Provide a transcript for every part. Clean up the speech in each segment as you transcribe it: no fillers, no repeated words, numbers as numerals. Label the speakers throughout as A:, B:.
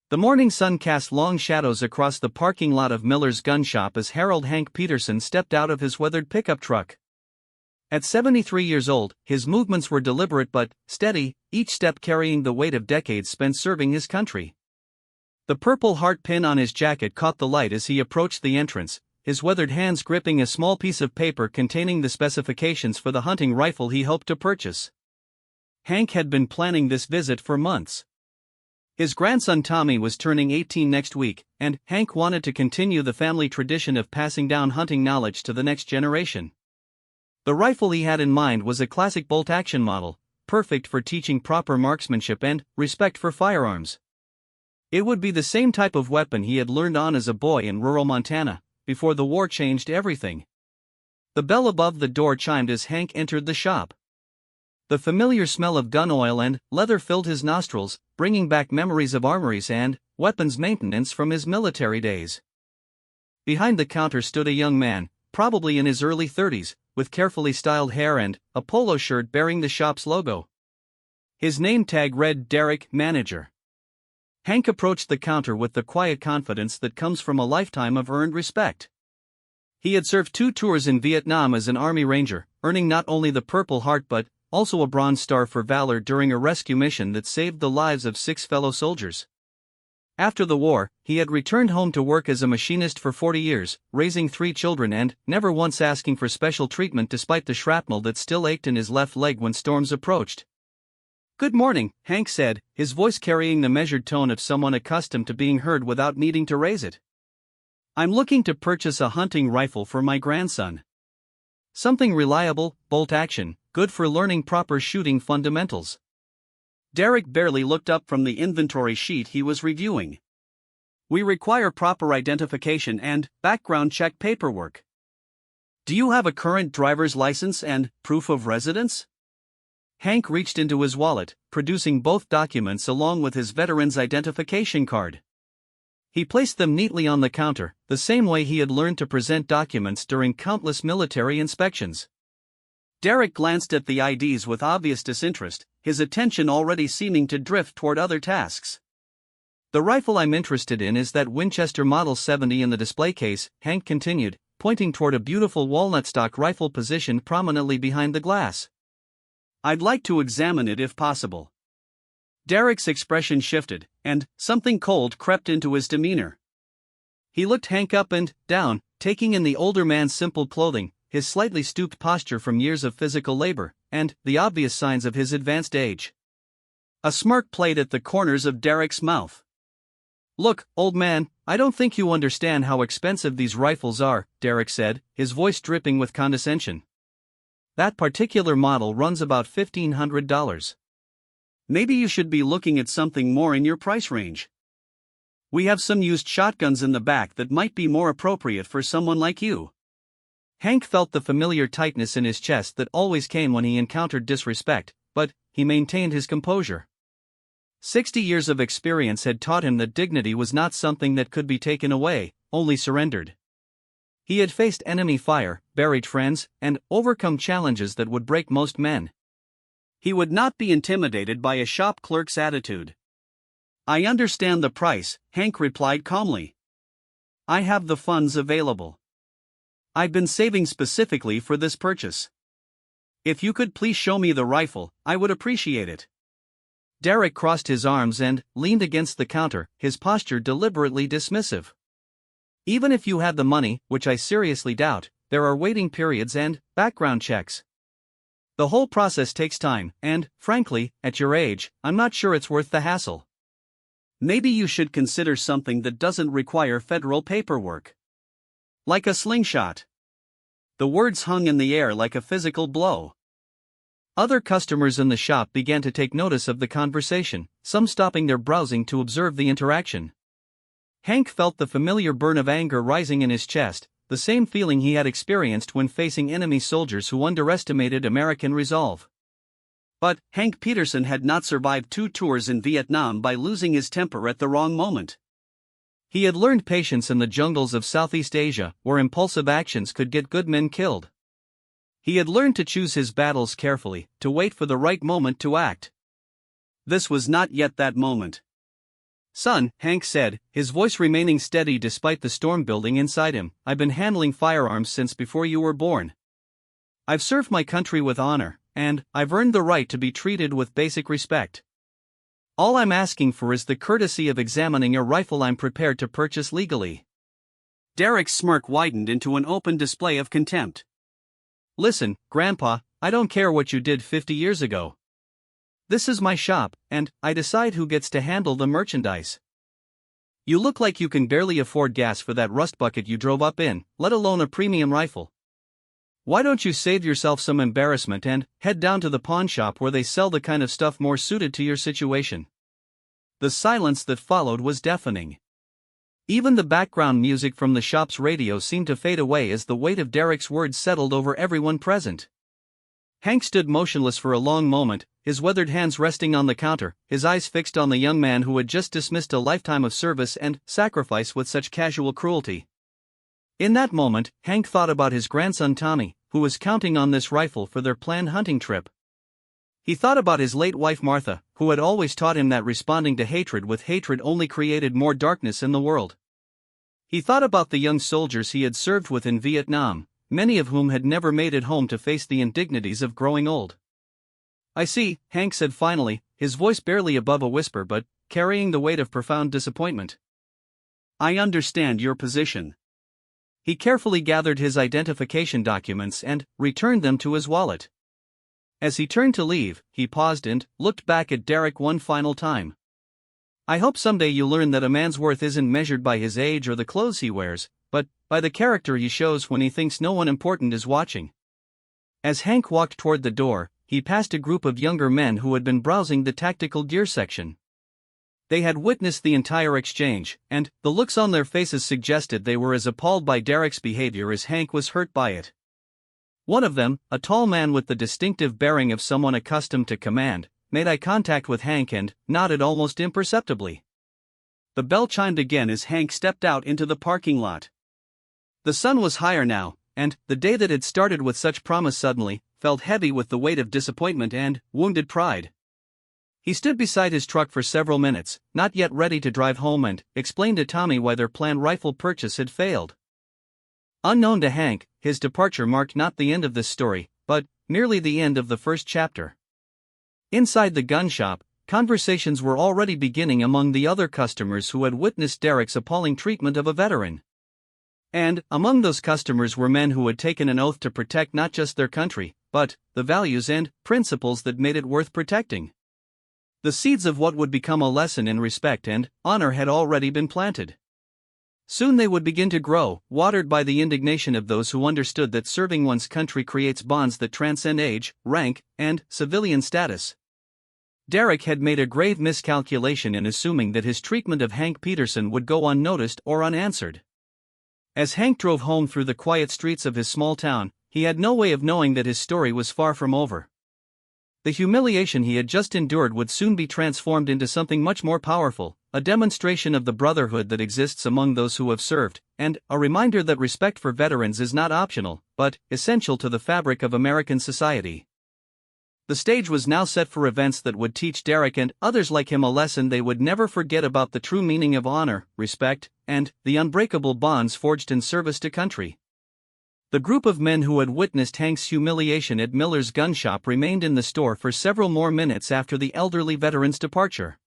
A: The morning sun cast long shadows across the parking lot of Miller's gun shop as Harold Hank Peterson stepped out of his weathered pickup truck. At 73 years old, his movements were deliberate but steady, each step carrying the weight of decades spent serving his country. The purple heart pin on his jacket caught the light as he approached the entrance, his weathered hands gripping a small piece of paper containing the specifications for the hunting rifle he hoped to purchase. Hank had been planning this visit for months. His grandson Tommy was turning 18 next week, and Hank wanted to continue the family tradition of passing down hunting knowledge to the next generation. The rifle he had in mind was a classic bolt-action model, perfect for teaching proper marksmanship and respect for firearms. It would be the same type of weapon he had learned on as a boy in rural Montana, before the war changed everything. The bell above the door chimed as Hank entered the shop. The familiar smell of gun oil and leather filled his nostrils, bringing back memories of armories and weapons maintenance from his military days. Behind the counter stood a young man, probably in his early 30s, with carefully styled hair and a polo shirt bearing the shop's logo. His name tag read Derek, Manager. Hank approached the counter with the quiet confidence that comes from a lifetime of earned respect. He had served 2 tours in Vietnam as an Army Ranger, earning not only the Purple Heart but also a Bronze Star for valor during a rescue mission that saved the lives of 6 fellow soldiers. After the war, he had returned home to work as a machinist for 40 years, raising 3 children and never once asking for special treatment despite the shrapnel that still ached in his left leg when storms approached. "Good morning," Hank said, his voice carrying the measured tone of someone accustomed to being heard without needing to raise it. "I'm looking to purchase a hunting rifle for my grandson. Something reliable, bolt-action, good for learning proper shooting fundamentals." Derek barely looked up from the inventory sheet he was reviewing. "We require proper identification and background check paperwork. Do you have a current driver's license and proof of residence?" Hank reached into his wallet, producing both documents along with his veteran's identification card. He placed them neatly on the counter, the same way he had learned to present documents during countless military inspections. Derek glanced at the IDs with obvious disinterest, his attention already seeming to drift toward other tasks. "The rifle I'm interested in is that Winchester Model 70 in the display case," Hank continued, pointing toward a beautiful walnut stock rifle positioned prominently behind the glass. "I'd like to examine it if possible." Derek's expression shifted, and something cold crept into his demeanor. He looked Hank up and down, taking in the older man's simple clothing, his slightly stooped posture from years of physical labor, and the obvious signs of his advanced age. A smirk played at the corners of Derek's mouth. "Look, old man, I don't think you understand how expensive these rifles are," Derek said, his voice dripping with condescension. "That particular model runs about $1,500. Maybe you should be looking at something more in your price range. We have some used shotguns in the back that might be more appropriate for someone like you." Hank felt the familiar tightness in his chest that always came when he encountered disrespect, but he maintained his composure. 60 years of experience had taught him that dignity was not something that could be taken away, only surrendered. He had faced enemy fire, buried friends, and overcome challenges that would break most men. He would not be intimidated by a shop clerk's attitude. "I understand the price," Hank replied calmly. "I have the funds available. I've been saving specifically for this purchase. If you could please show me the rifle, I would appreciate it." Derek crossed his arms and leaned against the counter, his posture deliberately dismissive. "Even if you had the money, which I seriously doubt, there are waiting periods and background checks. The whole process takes time, and, frankly, at your age, I'm not sure it's worth the hassle. Maybe you should consider something that doesn't require federal paperwork. Like a slingshot." The words hung in the air like a physical blow. Other customers in the shop began to take notice of the conversation, some stopping their browsing to observe the interaction. Hank felt the familiar burn of anger rising in his chest, the same feeling he had experienced when facing enemy soldiers who underestimated American resolve. But Hank Peterson had not survived 2 tours in Vietnam by losing his temper at the wrong moment. He had learned patience in the jungles of Southeast Asia, where impulsive actions could get good men killed. He had learned to choose his battles carefully, to wait for the right moment to act. This was not yet that moment. "Son," Hank said, his voice remaining steady despite the storm building inside him, "I've been handling firearms since before you were born. I've served my country with honor, and I've earned the right to be treated with basic respect. All I'm asking for is the courtesy of examining a rifle I'm prepared to purchase legally." Derek's smirk widened into an open display of contempt. "Listen, Grandpa, I don't care what you did 50 years ago. This is my shop, and I decide who gets to handle the merchandise. You look like you can barely afford gas for that rust bucket you drove up in, let alone a premium rifle. Why don't you save yourself some embarrassment and head down to the pawn shop where they sell the kind of stuff more suited to your situation?" The silence that followed was deafening. Even the background music from the shop's radio seemed to fade away as the weight of Derek's words settled over everyone present. Hank stood motionless for a long moment, his weathered hands resting on the counter, his eyes fixed on the young man who had just dismissed a lifetime of service and sacrifice with such casual cruelty. In that moment, Hank thought about his grandson Tommy, who was counting on this rifle for their planned hunting trip. He thought about his late wife Martha, who had always taught him that responding to hatred with hatred only created more darkness in the world. He thought about the young soldiers he had served with in Vietnam, many of whom had never made it home to face the indignities of growing old. "I see," Hank said finally, his voice barely above a whisper but carrying the weight of profound disappointment. "I understand your position." He carefully gathered his identification documents and returned them to his wallet. As he turned to leave, he paused and looked back at Derek one final time. "I hope someday you learn that a man's worth isn't measured by his age or the clothes he wears, but by the character he shows when he thinks no one important is watching." As Hank walked toward the door, he passed a group of younger men who had been browsing the tactical gear section. They had witnessed the entire exchange, and the looks on their faces suggested they were as appalled by Derek's behavior as Hank was hurt by it. One of them, a tall man with the distinctive bearing of someone accustomed to command, made eye contact with Hank and nodded almost imperceptibly. The bell chimed again as Hank stepped out into the parking lot. The sun was higher now, and the day that had started with such promise suddenly felt heavy with the weight of disappointment and wounded pride. He stood beside his truck for several minutes, not yet ready to drive home, and explained to Tommy why their planned rifle purchase had failed. Unknown to Hank, his departure marked not the end of this story, but merely the end of the first chapter. Inside the gun shop, conversations were already beginning among the other customers who had witnessed Derek's appalling treatment of a veteran. And among those customers were men who had taken an oath to protect not just their country, but the values and principles that made it worth protecting. The seeds of what would become a lesson in respect and honor had already been planted. Soon they would begin to grow, watered by the indignation of those who understood that serving one's country creates bonds that transcend age, rank, and civilian status. Derek had made a grave miscalculation in assuming that his treatment of Hank Peterson would go unnoticed or unanswered. As Hank drove home through the quiet streets of his small town, he had no way of knowing that his story was far from over. The humiliation he had just endured would soon be transformed into something much more powerful, a demonstration of the brotherhood that exists among those who have served, and a reminder that respect for veterans is not optional, but essential to the fabric of American society. The stage was now set for events that would teach Derek and others like him a lesson they would never forget about the true meaning of honor, respect, and the unbreakable bonds forged in service to country. The group of men who had witnessed Hank's humiliation at Miller's gun shop remained in the store for several more minutes after the elderly veteran's departure.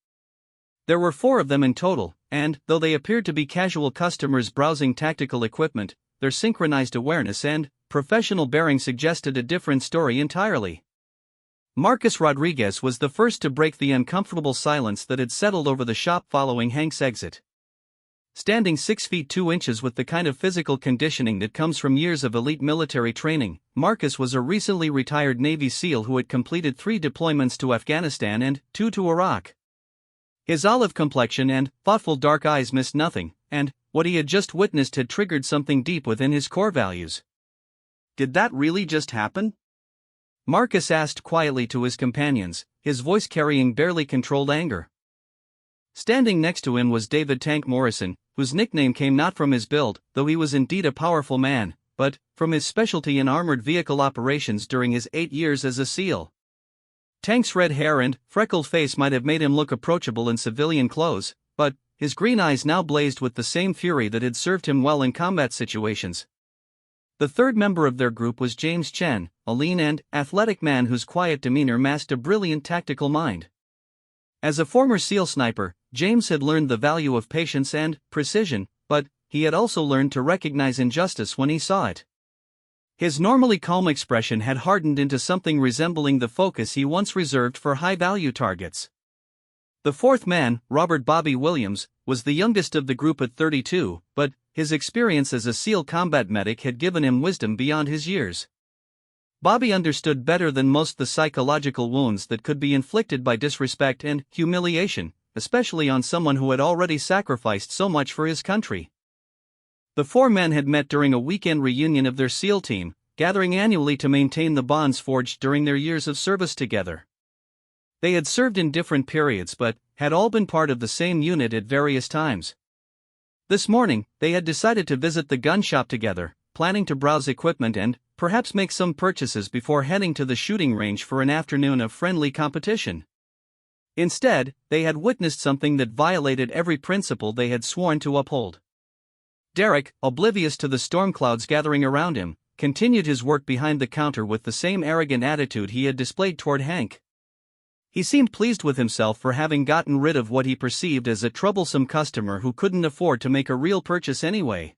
A: There were 4 of them in total, and though they appeared to be casual customers browsing tactical equipment, their synchronized awareness and professional bearing suggested a different story entirely. Marcus Rodriguez was the first to break the uncomfortable silence that had settled over the shop following Hank's exit. Standing 6 feet 2 inches with the kind of physical conditioning that comes from years of elite military training, Marcus was a recently retired Navy SEAL who had completed 3 deployments to Afghanistan and 2 to Iraq. His olive complexion and thoughtful dark eyes missed nothing, and what he had just witnessed had triggered something deep within his core values. "Did that really just happen?" Marcus asked quietly to his companions, his voice carrying barely controlled anger. Standing next to him was David Tank Morrison, whose nickname came not from his build, though he was indeed a powerful man, but from his specialty in armored vehicle operations during his 8 years as a SEAL. Tank's red hair and freckled face might have made him look approachable in civilian clothes, but his green eyes now blazed with the same fury that had served him well in combat situations. The third member of their group was James Chen, a lean and athletic man whose quiet demeanor masked a brilliant tactical mind. As a former SEAL sniper, James had learned the value of patience and precision, but he had also learned to recognize injustice when he saw it. His normally calm expression had hardened into something resembling the focus he once reserved for high-value targets. The fourth man, Robert Bobby Williams, was the youngest of the group at 32, but his experience as a SEAL combat medic had given him wisdom beyond his years. Bobby understood better than most the psychological wounds that could be inflicted by disrespect and humiliation, especially on someone who had already sacrificed so much for his country. The four men had met during a weekend reunion of their SEAL team, gathering annually to maintain the bonds forged during their years of service together. They had served in different periods but had all been part of the same unit at various times. This morning, they had decided to visit the gun shop together, planning to browse equipment and perhaps make some purchases before heading to the shooting range for an afternoon of friendly competition. Instead, they had witnessed something that violated every principle they had sworn to uphold. Derek, oblivious to the storm clouds gathering around him, continued his work behind the counter with the same arrogant attitude he had displayed toward Hank. He seemed pleased with himself for having gotten rid of what he perceived as a troublesome customer who couldn't afford to make a real purchase anyway.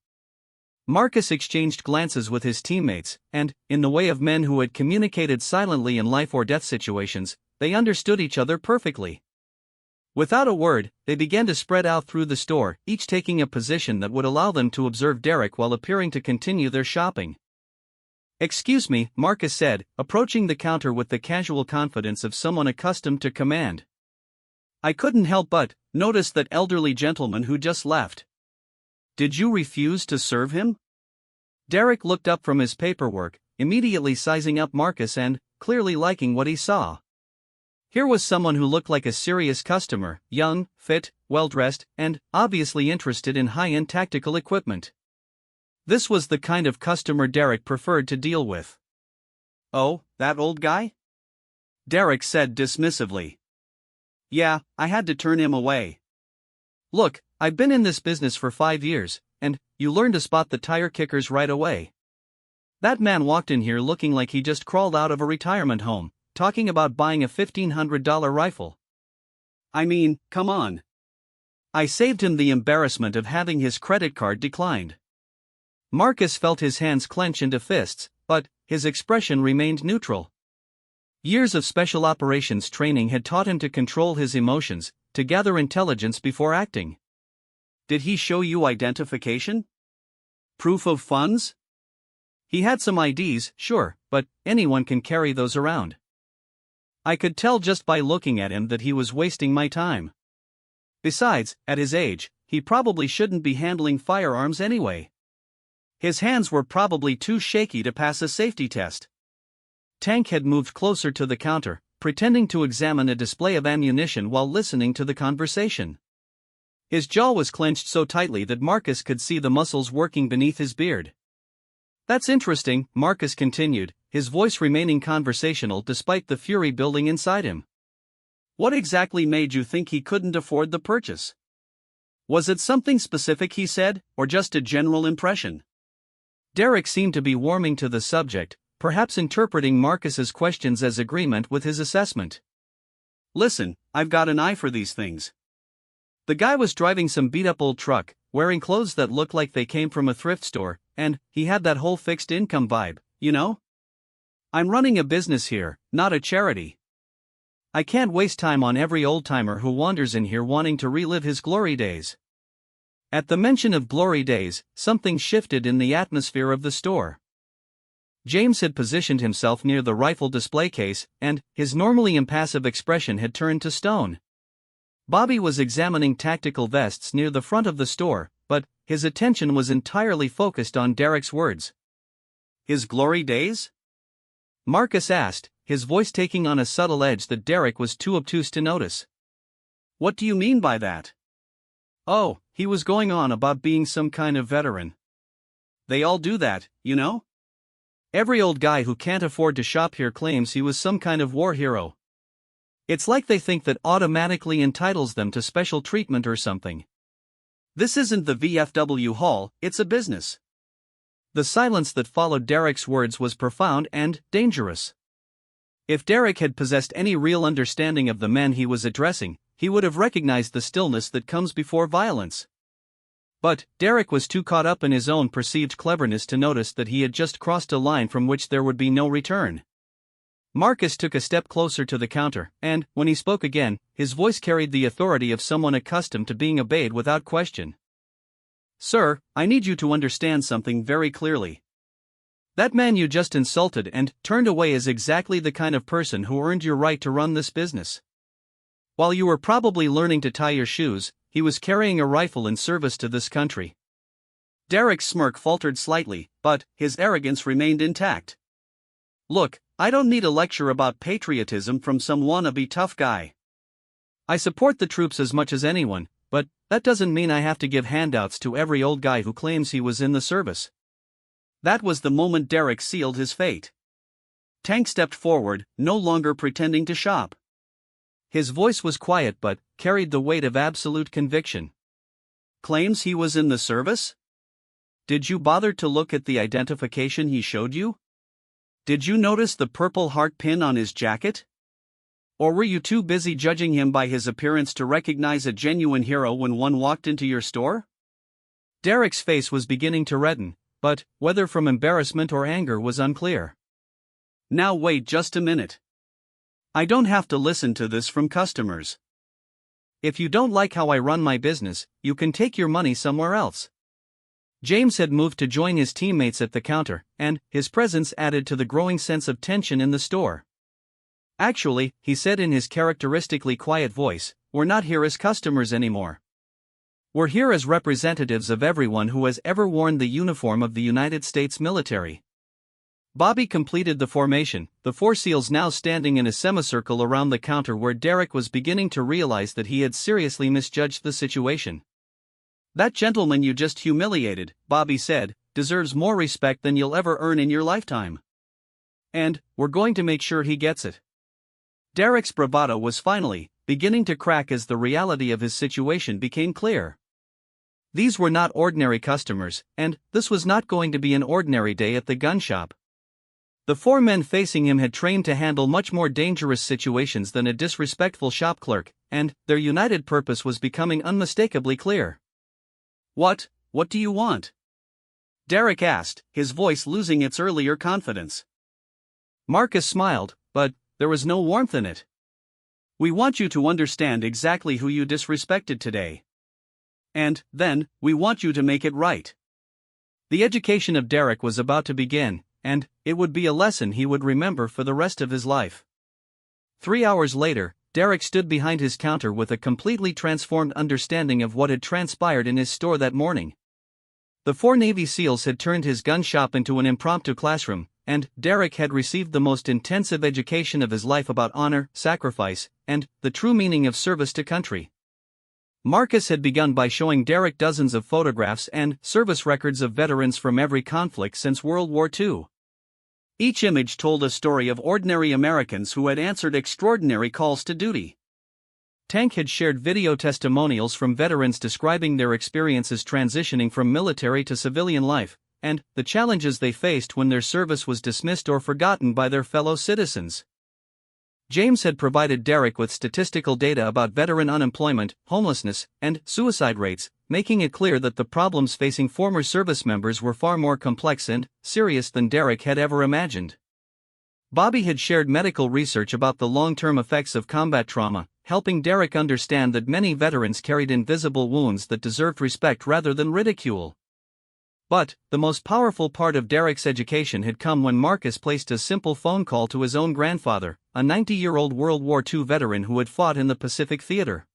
A: Marcus exchanged glances with his teammates, and, in the way of men who had communicated silently in life-or-death situations, they understood each other perfectly. Without a word, they began to spread out through the store, each taking a position that would allow them to observe Derek while appearing to continue their shopping. "Excuse me," Marcus said, approaching the counter with the casual confidence of someone accustomed to command. "I couldn't help but notice that elderly gentleman who just left. Did you refuse to serve him?" Derek looked up from his paperwork, immediately sizing up Marcus and clearly liking what he saw. Here was someone who looked like a serious customer, young, fit, well-dressed, and obviously interested in high-end tactical equipment. This was the kind of customer Derek preferred to deal with. "Oh, that old guy?" Derek said dismissively. "Yeah, I had to turn him away. Look, I've been in this business for 5 years, and you learn to spot the tire kickers right away. That man walked in here looking like he just crawled out of a retirement home, talking about buying a $1,500 rifle. I mean, come on. I saved him the embarrassment of having his credit card declined." Marcus felt his hands clench into fists, but his expression remained neutral. Years of special operations training had taught him to control his emotions, to gather intelligence before acting. "Did he show you identification? Proof of funds?" "He had some IDs, sure, but anyone can carry those around. I could tell just by looking at him that he was wasting my time. Besides, at his age, he probably shouldn't be handling firearms anyway. His hands were probably too shaky to pass a safety test." Tank had moved closer to the counter, pretending to examine a display of ammunition while listening to the conversation. His jaw was clenched so tightly that Marcus could see the muscles working beneath his beard. "That's interesting," Marcus continued, his voice remaining conversational despite the fury building inside him. "What exactly made you think he couldn't afford the purchase? Was it something specific he said, or just a general impression?" Derek seemed to be warming to the subject, perhaps interpreting Marcus's questions as agreement with his assessment. "Listen, I've got an eye for these things. The guy was driving some beat-up old truck, wearing clothes that looked like they came from a thrift store, and he had that whole fixed income vibe, you know? I'm running a business here, not a charity. I can't waste time on every old-timer who wanders in here wanting to relive his glory days." At the mention of glory days, something shifted in the atmosphere of the store. James had positioned himself near the rifle display case, and his normally impassive expression had turned to stone. Bobby was examining tactical vests near the front of the store, but his attention was entirely focused on Derek's words. "His glory days?" Marcus asked, his voice taking on a subtle edge that Derek was too obtuse to notice. "What do you mean by that?" "Oh, he was going on about being some kind of veteran. They all do that, you know? Every old guy who can't afford to shop here claims he was some kind of war hero. It's like they think that automatically entitles them to special treatment or something. This isn't the VFW hall, it's a business. The silence that followed Derek's words was profound and dangerous. If Derek had possessed any real understanding of the men he was addressing, he would have recognized the stillness that comes before violence. But Derek was too caught up in his own perceived cleverness to notice that he had just crossed a line from which there would be no return. Marcus took a step closer to the counter, and, when he spoke again, his voice carried the authority of someone accustomed to being obeyed without question. "Sir, I need you to understand something very clearly. That man you just insulted and turned away is exactly the kind of person who earned your right to run this business. While you were probably learning to tie your shoes, he was carrying a rifle in service to this country." Derek's smirk faltered slightly, but his arrogance remained intact. "Look, I don't need a lecture about patriotism from some wannabe tough guy. I support the troops as much as anyone, but that doesn't mean I have to give handouts to every old guy who claims he was in the service." That was the moment Derek sealed his fate. Tank stepped forward, no longer pretending to shop. His voice was quiet but carried the weight of absolute conviction. "Claims he was in the service? Did you bother to look at the identification he showed you? Did you notice the purple heart pin on his jacket? Or were you too busy judging him by his appearance to recognize a genuine hero when one walked into your store?" Derek's face was beginning to redden, but whether from embarrassment or anger was unclear. "Now wait just a minute. I don't have to listen to this from customers. If you don't like how I run my business, you can take your money somewhere else." James had moved to join his teammates at the counter, and his presence added to the growing sense of tension in the store. "Actually," he said in his characteristically quiet voice, "we're not here as customers anymore. We're here as representatives of everyone who has ever worn the uniform of the United States military." Bobby completed the formation, the four SEALs now standing in a semicircle around the counter where Derek was beginning to realize that he had seriously misjudged the situation. "That gentleman you just humiliated," Bobby said, "deserves more respect than you'll ever earn in your lifetime. And we're going to make sure he gets it." Derek's bravado was finally beginning to crack as the reality of his situation became clear. These were not ordinary customers, and this was not going to be an ordinary day at the gun shop. The four men facing him had trained to handle much more dangerous situations than a disrespectful shop clerk, and their united purpose was becoming unmistakably clear. What do you want?" Derek asked, his voice losing its earlier confidence. Marcus smiled, but there was no warmth in it. "We want you to understand exactly who you disrespected today. And then, we want you to make it right." The education of Derek was about to begin, and it would be a lesson he would remember for the rest of his life. 3 hours later, Derek stood behind his counter with a completely transformed understanding of what had transpired in his store that morning. The four Navy SEALs had turned his gun shop into an impromptu classroom, and Derek had received the most intensive education of his life about honor, sacrifice, and the true meaning of service to country. Marcus had begun by showing Derek dozens of photographs and service records of veterans from every conflict since World War II. Each image told a story of ordinary Americans who had answered extraordinary calls to duty. Tank had shared video testimonials from veterans describing their experiences transitioning from military to civilian life, and the challenges they faced when their service was dismissed or forgotten by their fellow citizens. James had provided Derek with statistical data about veteran unemployment, homelessness, and suicide rates, making it clear that the problems facing former service members were far more complex and serious than Derek had ever imagined. Bobby had shared medical research about the long-term effects of combat trauma, helping Derek understand that many veterans carried invisible wounds that deserved respect rather than ridicule. But the most powerful part of Derek's education had come when Marcus placed a simple phone call to his own grandfather, a 90-year-old World War II veteran who had fought in the Pacific Theater.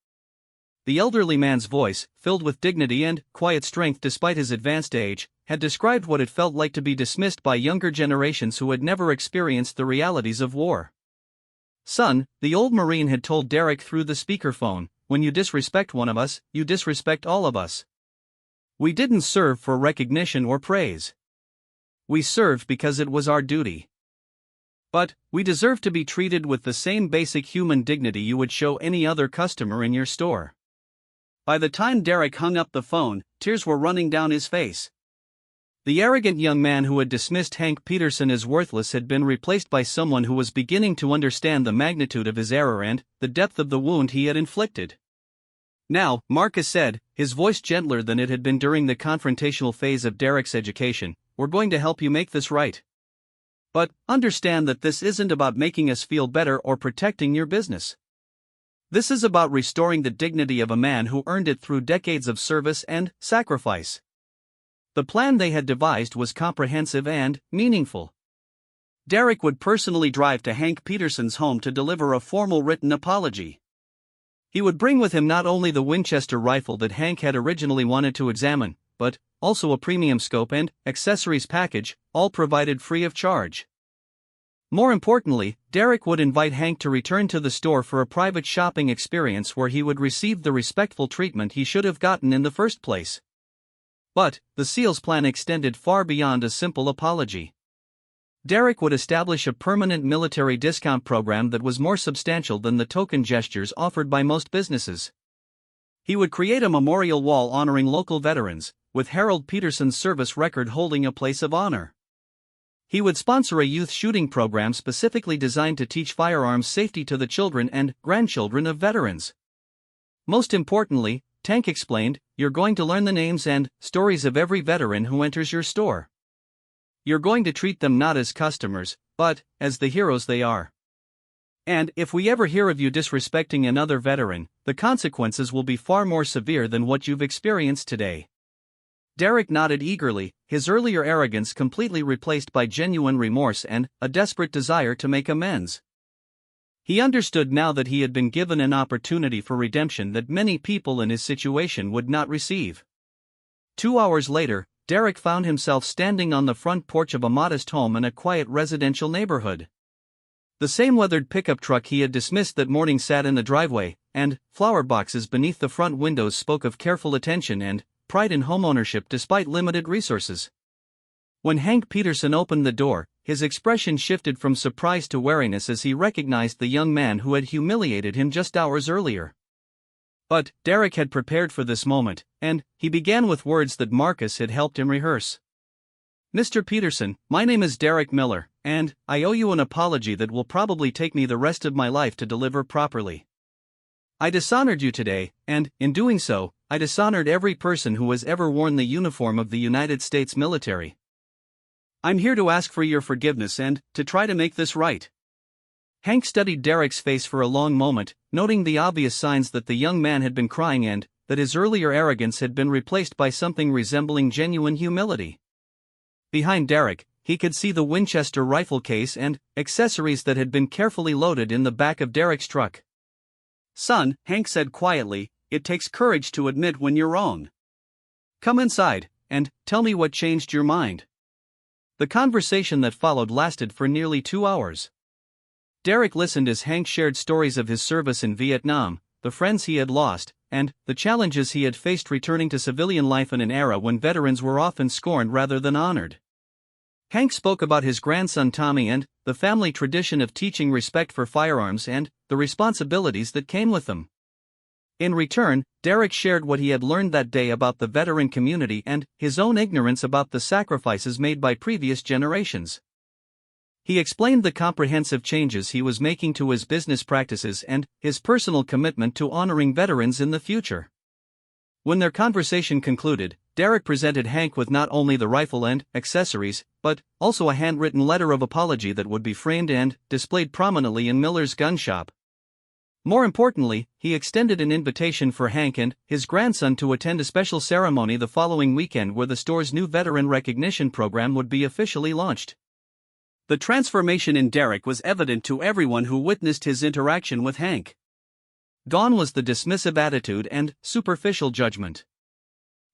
A: The elderly man's voice, filled with dignity and quiet strength despite his advanced age, had described what it felt like to be dismissed by younger generations who had never experienced the realities of war. "Son," the old Marine had told Derek through the speakerphone, "when you disrespect one of us, you disrespect all of us. We didn't serve for recognition or praise. We served because it was our duty." But we deserve to be treated with the same basic human dignity you would show any other customer in your store." By the time Derek hung up the phone, tears were running down his face. The arrogant young man who had dismissed Hank Peterson as worthless had been replaced by someone who was beginning to understand the magnitude of his error and the depth of the wound he had inflicted. "Now," Marcus said, his voice gentler than it had been during the confrontational phase of Derek's education, "we're going to help you make this right. But understand that this isn't about making us feel better or protecting your business. This is about restoring the dignity of a man who earned it through decades of service and sacrifice." The plan they had devised was comprehensive and meaningful. Derek would personally drive to Hank Peterson's home to deliver a formal written apology. He would bring with him not only the Winchester rifle that Hank had originally wanted to examine, but also a premium scope and accessories package, all provided free of charge. More importantly, Derek would invite Hank to return to the store for a private shopping experience where he would receive the respectful treatment he should have gotten in the first place. But the Seals plan extended far beyond a simple apology. Derek would establish a permanent military discount program that was more substantial than the token gestures offered by most businesses. He would create a memorial wall honoring local veterans, with Harold Peterson's service record holding a place of honor. He would sponsor a youth shooting program specifically designed to teach firearms safety to the children and grandchildren of veterans. Most importantly, Tank explained, "You're going to learn the names and stories of every veteran who enters your store. You're going to treat them not as customers, but as the heroes they are. And if we ever hear of you disrespecting another veteran, the consequences will be far more severe than what you've experienced today." Derek nodded eagerly, his earlier arrogance completely replaced by genuine remorse and a desperate desire to make amends. He understood now that he had been given an opportunity for redemption that many people in his situation would not receive. 2 hours later, Derek found himself standing on the front porch of a modest home in a quiet residential neighborhood. The same weathered pickup truck he had dismissed that morning sat in the driveway, and flower boxes beneath the front windows spoke of careful attention and pride in homeownership despite limited resources. When Hank Peterson opened the door, his expression shifted from surprise to wariness as he recognized the young man who had humiliated him just hours earlier. But Derek had prepared for this moment, and he began with words that Marcus had helped him rehearse. "Mr. Peterson, my name is Derek Miller, and I owe you an apology that will probably take me the rest of my life to deliver properly. I dishonored you today, and, in doing so, I dishonored every person who has ever worn the uniform of the United States military. I'm here to ask for your forgiveness and to try to make this right." Hank studied Derek's face for a long moment, noting the obvious signs that the young man had been crying and that his earlier arrogance had been replaced by something resembling genuine humility. Behind Derek, he could see the Winchester rifle case and accessories that had been carefully loaded in the back of Derek's truck. "Son," Hank said quietly, "it takes courage to admit when you're wrong. Come inside, and tell me what changed your mind." The conversation that followed lasted for nearly 2 hours. Derek listened as Hank shared stories of his service in Vietnam, the friends he had lost, and the challenges he had faced returning to civilian life in an era when veterans were often scorned rather than honored. Hank spoke about his grandson Tommy and the family tradition of teaching respect for firearms and the responsibilities that came with them. In return, Derek shared what he had learned that day about the veteran community and his own ignorance about the sacrifices made by previous generations. He explained the comprehensive changes he was making to his business practices and his personal commitment to honoring veterans in the future. When their conversation concluded, Derek presented Hank with not only the rifle and accessories, but also a handwritten letter of apology that would be framed and displayed prominently in Miller's gun shop. More importantly, he extended an invitation for Hank and his grandson to attend a special ceremony the following weekend where the store's new veteran recognition program would be officially launched. The transformation in Derek was evident to everyone who witnessed his interaction with Hank. Gone was the dismissive attitude and superficial judgment.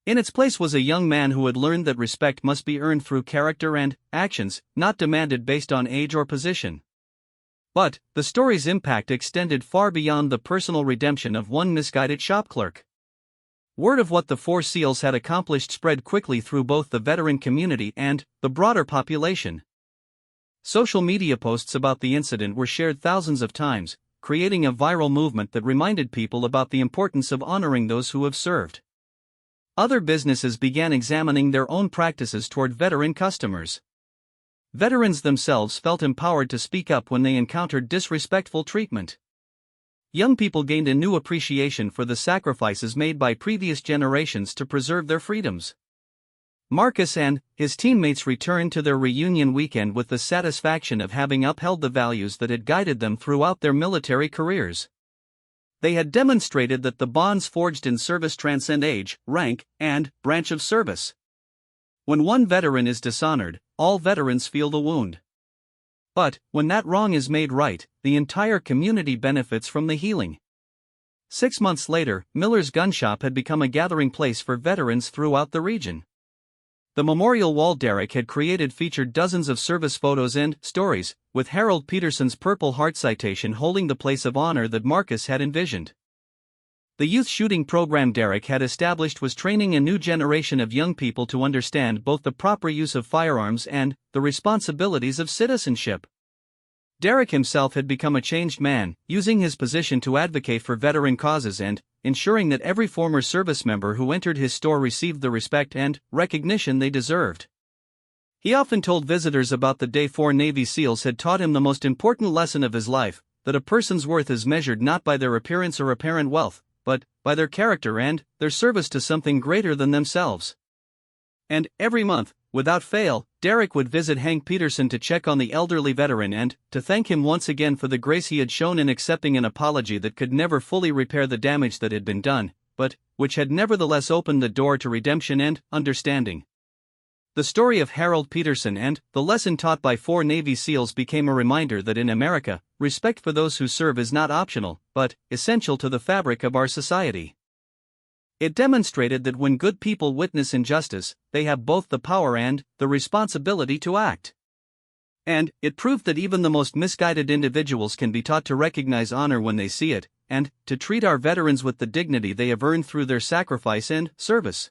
A: In its place was a young man who had learned that respect must be earned through character and actions, not demanded based on age or position. But the story's impact extended far beyond the personal redemption of one misguided shop clerk. Word of what the Four Seals had accomplished spread quickly through both the veteran community and the broader population. Social media posts about the incident were shared thousands of times, creating a viral movement that reminded people about the importance of honoring those who have served. Other businesses began examining their own practices toward veteran customers. Veterans themselves felt empowered to speak up when they encountered disrespectful treatment. Young people gained a new appreciation for the sacrifices made by previous generations to preserve their freedoms. Marcus and his teammates returned to their reunion weekend with the satisfaction of having upheld the values that had guided them throughout their military careers. They had demonstrated that the bonds forged in service transcend age, rank, and branch of service. When one veteran is dishonored, all veterans feel the wound. But, when that wrong is made right, the entire community benefits from the healing. 6 months later, Miller's gun shop had become a gathering place for veterans throughout the region. The memorial wall Derek had created featured dozens of service photos and stories, with Harold Peterson's Purple Heart citation holding the place of honor that Marcus had envisioned. The youth shooting program Derek had established was training a new generation of young people to understand both the proper use of firearms and the responsibilities of citizenship. Derek himself had become a changed man, using his position to advocate for veteran causes and ensuring that every former service member who entered his store received the respect and recognition they deserved. He often told visitors about the day 4 Navy SEALs had taught him the most important lesson of his life, that a person's worth is measured not by their appearance or apparent wealth, but by their character and their service to something greater than themselves. And every month, without fail, Derek would visit Hank Peterson to check on the elderly veteran and to thank him once again for the grace he had shown in accepting an apology that could never fully repair the damage that had been done, but which had nevertheless opened the door to redemption and understanding. The story of Harold Peterson and the lesson taught by 4 Navy SEALs became a reminder that in America, respect for those who serve is not optional, but essential to the fabric of our society. It demonstrated that when good people witness injustice, they have both the power and the responsibility to act. And it proved that even the most misguided individuals can be taught to recognize honor when they see it, and to treat our veterans with the dignity they have earned through their sacrifice and service.